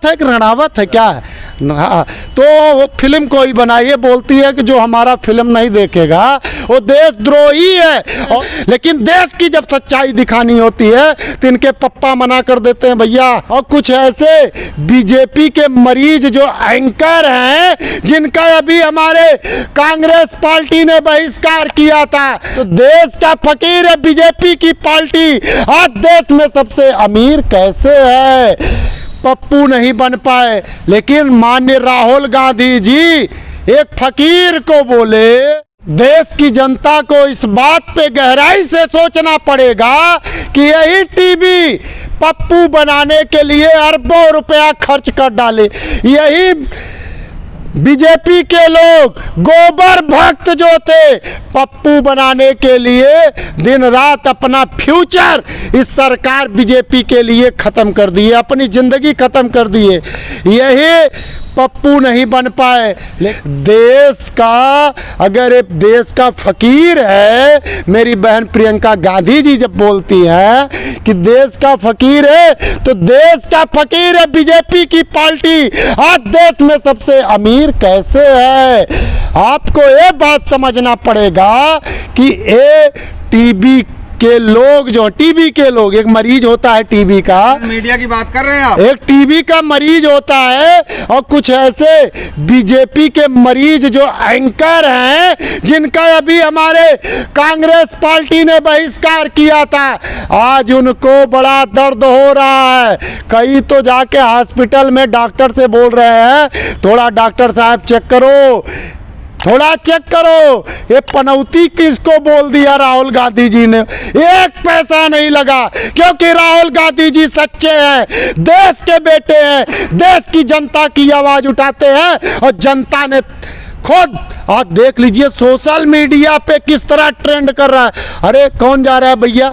रावत है कि रणरावत है, क्या है? तो फिल्म कोई बनाई बोलती है कि जो हमारा फिल्म नहीं देखेगा वो देशद्रोही है। लेकिन देश की जब सच्चाई दिखानी होती है तो इनके पप्पा मना कर देते हैं भैया। और कुछ ऐसे बीजेपी के मरीज जो एंकर हैं जिनका अभी हमारे कांग्रेस पार्टी ने बहिष्कार किया था। तो देश का फकीर है बीजेपी की पार्टी, आज देश में सबसे अमीर कैसे है? पप्पू नहीं बन पाए, लेकिन माननीय राहुल गांधी जी एक फकीर को बोले। देश की जनता को इस बात पे गहराई से सोचना पड़ेगा कि यही टीवी पप्पू बनाने के लिए अरबों रुपया खर्च कर डाले। यही बीजेपी के लोग गोबर भक्त जो थे पप्पू बनाने के लिए दिन रात अपना फ्यूचर इस सरकार बीजेपी के लिए ख़त्म कर दिए, अपनी ज़िंदगी ख़त्म कर दिए। यही पप्पू नहीं बन पाए। देश का अगर एक देश का फकीर है, मेरी बहन प्रियंका गांधी जी जब बोलती हैं कि देश का फकीर है, तो देश का फकीर है बीजेपी की पार्टी। आज देश में सबसे अमीर कैसे है? आपको ये बात समझना पड़ेगा कि ये टीबी के लोग जो टीबी के लोग, एक मरीज होता है टीबी का, मीडिया की बात कर रहे हैं आप, एक टीबी का मरीज होता है। और कुछ ऐसे बीजेपी के मरीज जो एंकर हैं जिनका अभी हमारे कांग्रेस पार्टी ने बहिष्कार किया था, आज उनको बड़ा दर्द हो रहा है। कई तो जाके हॉस्पिटल में डॉक्टर से बोल रहे हैं थोड़ा डॉक्टर साहब चेक करो, थोड़ा चेक करो। ये पनौती किसको बोल दिया राहुल गांधी जी ने? एक पैसा नहीं लगा, क्योंकि राहुल गांधी जी सच्चे हैं, देश के बेटे हैं, देश की जनता की आवाज उठाते हैं। और जनता ने खुद आज देख लीजिए सोशल मीडिया पे किस तरह ट्रेंड कर रहा है। अरे कौन जा रहा है भैया?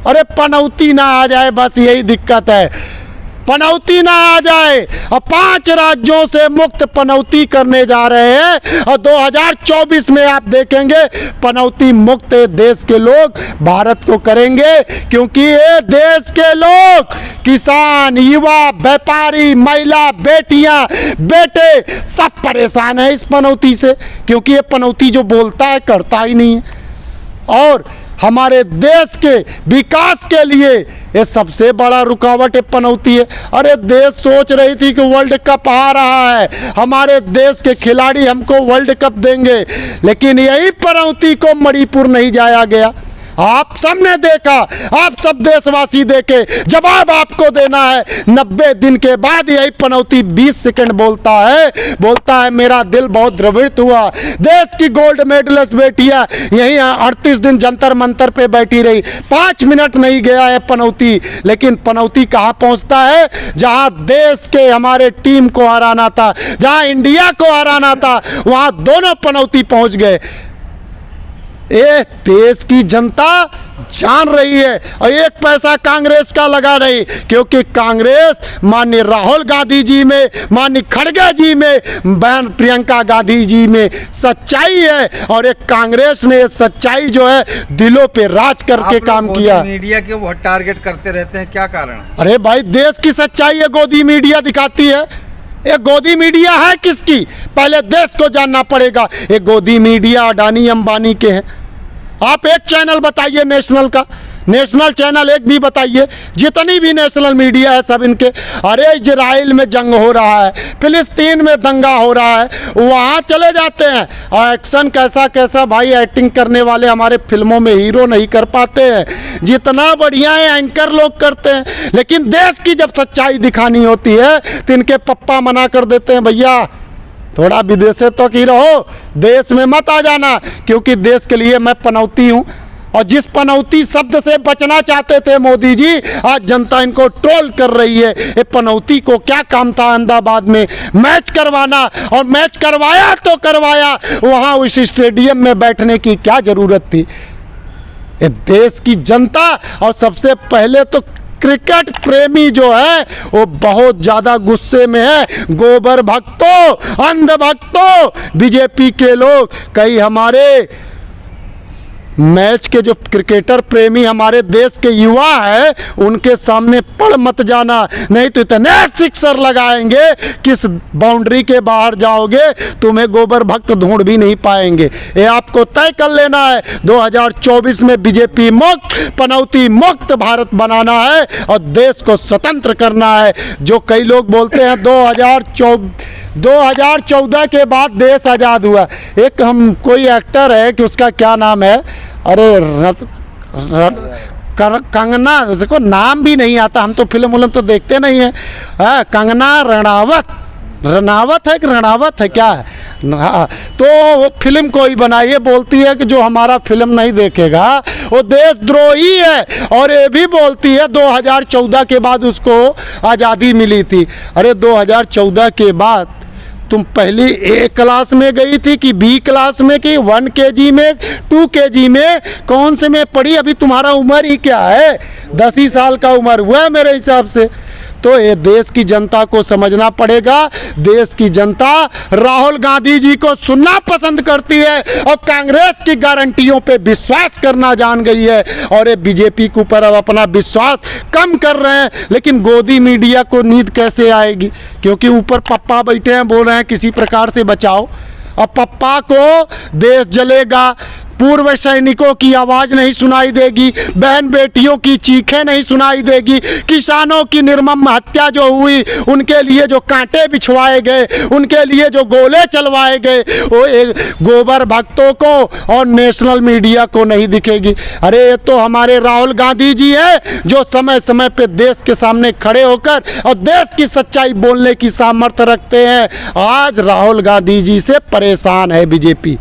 अरे पनौती ना आ जाए, बस यही दिक्कत है, पनौती ना आ जाए। और 5 राज्यों से मुक्त पनौती करने जा रहे हैं। और 2024 में आप देखेंगे पनौती मुक्त देश के लोग भारत को करेंगे, क्योंकि ये देश के लोग किसान, युवा, व्यापारी, महिला, बेटियां, बेटे सब परेशान है इस पनौती से, क्योंकि ये पनौती जो बोलता है करता ही नहीं है। और हमारे देश के विकास के लिए ये सबसे बड़ा रुकावट है पनौती है। अरे देश सोच रही थी कि वर्ल्ड कप आ रहा है, हमारे देश के खिलाड़ी हमको वर्ल्ड कप देंगे, लेकिन यही पनौती को मणिपुर नहीं जाया गया। आप सबने देखा, आप सब देशवासी देखे, जवाब आपको देना है। 90 दिन के बाद यही पनौती 20 सेकंड बोलता है मेरा दिल बहुत द्रवित हुआ। देश की गोल्ड मेडलिस्ट बेटियां यही 38 दिन जंतर मंतर पे बैठी रही, 5 मिनट नहीं गया है पनौती। लेकिन पनौती कहाँ पहुँचता है? जहाँ देश के हमारे टीम को हराना था, जहाँ इंडिया को हराना था, वहाँ दोनों पनौती पहुँच गए। ये देश की जनता जान रही है और एक पैसा कांग्रेस का लगा नहीं, क्योंकि कांग्रेस माननीय राहुल गांधी जी में, माननीय खड़गे जी में, बहन प्रियंका गांधी जी में सच्चाई है। और एक कांग्रेस ने सच्चाई जो है दिलों पे राज करके काम किया। मीडिया के वो टारगेट करते रहते हैं, क्या कारण है? अरे भाई देश की सच्चाई है गोदी मीडिया दिखाती है। ये गोदी मीडिया है किसकी? पहले देश को जानना पड़ेगा। ये गोदी मीडिया अडानी अंबानी के हैं। आप एक चैनल बताइए नेशनल का, नेशनल चैनल एक भी बताइए, जितनी भी नेशनल मीडिया है सब इनके। अरे इजराइल में जंग हो रहा है, फिलिस्तीन में दंगा हो रहा है, वहाँ चले जाते हैं। और एक्शन कैसा कैसा भाई एक्टिंग करने वाले हमारे फिल्मों में हीरो नहीं कर पाते हैं, जितना बढ़िया है एंकर लोग करते हैं। लेकिन देश की जब सच्चाई दिखानी होती है तो इनके पप्पा मना कर देते हैं भैया थोड़ा विदेशे तो की रहो, देश में मत आ जाना, क्योंकि देश के लिए मैं पनौती हूँ। और जिस पनौती शब्द से बचना चाहते थे मोदी जी, आज जनता इनको ट्रोल कर रही है। ये पनौती को क्या काम था अहमदाबाद में मैच करवाना, और मैच करवाया तो करवाया, वहाँ उस स्टेडियम में बैठने की क्या ज़रूरत थी? ये देश की जनता और सबसे पहले तो क्रिकेट प्रेमी जो है वो बहुत ज़्यादा गुस्से में है। गोबर भक्तों, अंध भक्तों, बीजेपी के लोग, कई हमारे मैच के जो क्रिकेटर प्रेमी हमारे देश के युवा हैं उनके सामने पड़ मत जाना, नहीं तो इतने सिक्सर लगाएंगे किस बाउंड्री के बाहर जाओगे तुम्हें गोबर भक्त ढूंढ भी नहीं पाएंगे। ये आपको तय कर लेना है 2024 में बीजेपी मुक्त पनौती मुक्त भारत बनाना है और देश को स्वतंत्र करना है। जो कई लोग बोलते हैं 2014 के बाद देश आज़ाद हुआ। एक हम कोई एक्टर है कि उसका क्या नाम है, अरे कंगना, देखो नाम भी नहीं आता, हम तो फिल्म तो देखते नहीं है। कंगना रनावत है कि रणावत है क्या है, हाँ, तो वो फिल्म कोई बनाई है, बोलती है कि जो हमारा फिल्म नहीं देखेगा वो देशद्रोही है। और ये भी बोलती है 2014 के बाद उसको आज़ादी मिली थी। अरे 2014 के बाद तुम पहली ए क्लास में गई थी कि बी क्लास में कि 1 kg में 2 kg में, कौन से में पढ़ी? अभी तुम्हारा उम्र ही क्या है, 10 ही साल का उम्र हुआ है मेरे हिसाब से। तो ये देश की जनता को समझना पड़ेगा। देश की जनता राहुल गांधी जी को सुनना पसंद करती है और कांग्रेस की गारंटियों पे विश्वास करना जान गई है। और ये बीजेपी के ऊपर अब अपना विश्वास कम कर रहे हैं। लेकिन गोदी मीडिया को नींद कैसे आएगी, क्योंकि ऊपर पप्पा बैठे हैं, बोल रहे हैं किसी प्रकार से बचाओ। अब पप्पा को देश जलेगा, पूर्व सैनिकों की आवाज़ नहीं सुनाई देगी, बहन बेटियों की चीखें नहीं सुनाई देगी, किसानों की निर्मम हत्या जो हुई उनके लिए जो कांटे बिछवाए गए, उनके लिए जो गोले चलवाए गए, वो एक गोबर भक्तों को और नेशनल मीडिया को नहीं दिखेगी। अरे ये तो हमारे राहुल गांधी जी हैं जो समय समय पे देश के सामने खड़े होकर और देश की सच्चाई बोलने की सामर्थ्य रखते हैं। आज राहुल गांधी जी से परेशान है बीजेपी।